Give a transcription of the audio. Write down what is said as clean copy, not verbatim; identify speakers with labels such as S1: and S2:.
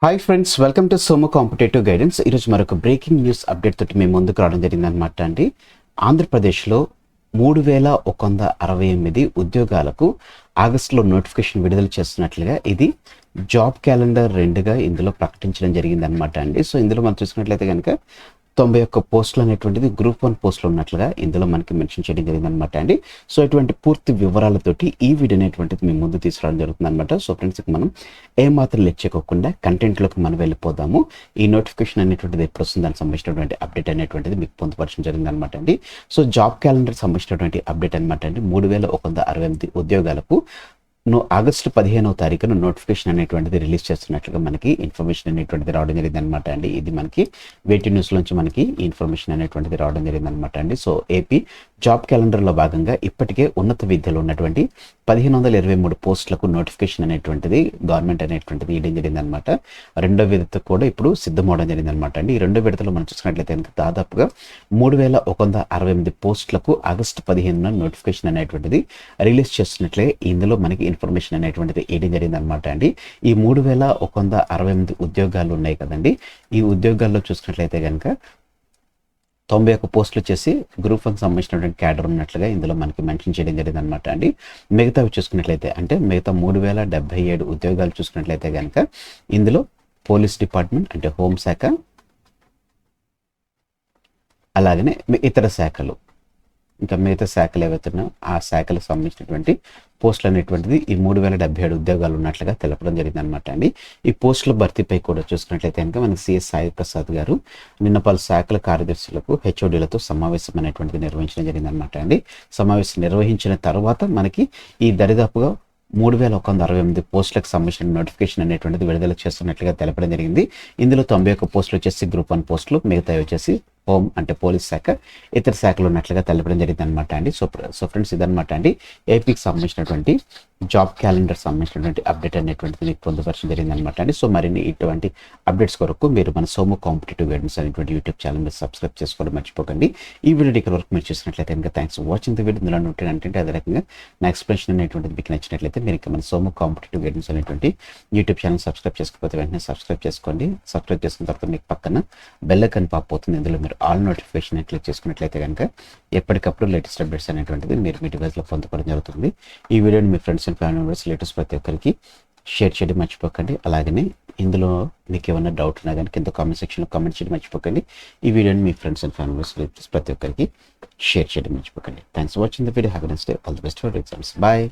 S1: Hi friends, welcome to సోమో competitive guidance. ఈరోజు మరొక బ్రేకింగ్ న్యూస్ అప్డేట్ తోటి మేము ముందుకు రావడం జరిగిందనమాట అండి. ఆంధ్రప్రదేశ్లో 3168 ఉద్యోగాలకు ఆగస్టులో నోటిఫికేషన్ విడుదల చేస్తున్నట్లుగా ఇది జాబ్ క్యాలెండర్ 2గా ఇందులో ప్రకటించడం జరిగిందనమాట అండి. సో ఇందులో మనం చూసుకున్నట్లయితే కనుక 91 పోస్టులు అనేటువంటిది గ్రూప్ 1 పోస్టులు ఉన్నట్లుగా ఇందులో మనకి మెన్షన్ చేయడం జరిగిందనమాట అండి. సో ఇటువంటి పూర్తి వివరాలతోటి ఈ వీడియో అనేటువంటిది మేము ముందు తీసుకురావడం జరుగుతుంది అనమాట. సో ఫ్రెండ్స్, మనం ఏమాత్రం లెట్ చేయకుండా కంటెంట్లోకి మనం వెళ్ళిపోదాము. ఈ నోటిఫికేషన్ అనేటువంటిది ఎప్పుడు వస్తుంది దానికి సంబంధించినటువంటి అప్డేట్ అనేటువంటిది మీకు పొందుపరచడం జరిగింది అనమాట అండి. సో జాబ్ క్యాలెండర్ సంబంధించినటువంటి అప్డేట్ అనమాట అండి. 3168 ఉద్యోగాలకు ఆగస్టు 15వ తారీఖున నోటిఫికేషన్ అనేటువంటిది రిలీజ్ చేస్తున్నట్లుగా మనకి ఇన్ఫర్మేషన్ అనేటువంటిది రావడం జరిగింది అనమాట అండి. ఇది మనకి వేటి న్యూస్ నుంచి మనకి ఇన్ఫర్మేషన్ అనేటువంటిది రావడం జరిగింది అనమాట అండి. సో ఏపీ జాబ్ క్యాలెండర్లో భాగంగా ఇప్పటికే ఉన్నత విద్యలో ఉన్నటువంటి 1523 పోస్టులకు నోటిఫికేషన్ అనేటువంటిది గవర్నమెంట్ అనేటువంటిది ఇవ్వడం జరిగింది అనమాట. రెండో విడత కూడా ఇప్పుడు సిద్ధమవడం జరిగింది అనమాట అండి. ఈ రెండో విడతలో మనం చూసుకున్నట్లయితే కనుక దాదాపుగా 3168 పోస్టులకు ఆగస్టు 15న నోటిఫికేషన్ అనేటువంటిది రిలీజ్ చేస్తున్నట్లే ఇందులో మనకి ఇన్ఫర్మేషన్ అనేటువంటిది ఇవ్వడం జరిగింది అనమాట అండి. ఈ 3168 ఉద్యోగాలు ఉన్నాయి కదండి. ఈ ఉద్యోగాల్లో చూసుకున్నట్లయితే కనుక 91 పోస్టులు వచ్చేసి గ్రూప్ 1 సంబంధించినటువంటి క్యాడర్ ఉన్నట్లుగా ఇందులో మనకి మెన్షన్ చేయడం జరిగింది అనమాట అండి. మిగతావి చూసుకున్నట్లయితే అంటే మిగతా 3077 ఉద్యోగాలు చూసుకున్నట్లయితే కనుక ఇందులో పోలీస్ డిపార్ట్మెంట్ అంటే హోంశాఖ, అలాగనే ఇతర శాఖలు, ఇంకా మిగతా శాఖలు ఏవైతున్నాయో ఆ శాఖలకు సంబంధించినటువంటి పోస్టులు అనేటువంటిది ఈ 3077 ఉద్యోగాలు ఉన్నట్లుగా తెలపడం జరిగింది అనమాట అండి. ఈ పోస్టుల భర్తీపై కూడా చూసుకున్నట్లయితే కనుక మనకి సిఎస్ సాయి ప్రసాద్ గారు నిన్న పలు శాఖల కార్యదర్శులకు హెచ్ఓడీలతో సమావేశం అనేటువంటిది నిర్వహించడం జరిగింది అనమాట అండి. సమావేశం నిర్వహించిన తర్వాత మనకి ఈ దరిదాపుగా 3168 పోస్టులకు సంబంధించిన నోటిఫికేషన్ అనేటువంటిది విడుదల చేస్తున్నట్లుగా తెలపడం జరిగింది. ఇందులో 91 పోస్టులు వచ్చేసి గ్రూప్ 1 పోస్టులు, మిగతావి వచ్చేసి హోమ్ అంటే పోలీస్ శాఖ, ఇతర శాఖలు ఉన్నట్లుగా తెలపడం జరిగింది అనమాట అండి. సో ఫ్రెండ్స్, ఇదనమాట అండి ఏపీకి సంబంధించినటువంటి జాబ్ క్యాలెండర్ సంబంధించినటువంటి అప్డేట్ అనేటువంటిది మీకు పొందుపరచడం జరిగింది అనమాట అండి. సో మరిన్ని ఇటువంటి అప్డేట్స్ కొరకు మీరు మన సోమో కాంపిటేటివ్ గైడెన్స్ అనేటువంటి యూట్యూబ్ ఛానల్ మీరు సబ్స్క్రైబ్ చేసుకోవడం మర్చిపోకండి. ఈ వీడియో ఇక్కడ వరకు మీరు చూసినట్లయితే కనుక thanks for watching the video. ఇందులో అంటే అదే రకంగా నా ఎక్స్ప్లెనేషన్ అనేటువంటిది మీకు నచ్చినట్లయితే మీరు ఇంకా మన సోమో కాంపిటేటివ్ గైడెన్స్ అనేటువంటి యూట్యూబ్ ఛానల్ సబ్స్క్రైబ్ చేసుకోకపోతే వెంటనే సబ్స్క్రైబ్ చేసుకోండి. సబ్స్క్రైబ్ చేసుకున్న తర్వాత మీకు పక్కన బెల్ ఐకాన్ పాప్ అవుతుంది. ఇందులో మీరు ఆల్ నోటిఫికేషన్ క్లిక్ చేసుకున్నట్లయితే కనుక ఎప్పటికప్పుడు లేటెస్ట్ అప్డేట్స్ అనేటువంటిది మీరు మీ డివైస్లో పొందుకోవడం జరుగుతుంది. ఈ వీడియోని మీ friends and family members latest ప్రతి ఒక్కరికి షేర్ చేయడం మర్చిపోకండి. అలాగనే ఇందులో మీకు ఏమైనా డౌట్ ఉన్నా కానీ కింద కామెంట్ సెక్షన్లో కామెంట్ చేయడం మర్చిపోకండి. ఈ వీడియోని మీ ఫ్రెండ్స్ అండ్ ఫ్యామిలీ మెంబర్స్ ప్రతి ఒక్కరికి షేర్ చేయడం మర్చిపోకండి. Thanks for watching the video. Have a nice day. All the best for exams. Bye.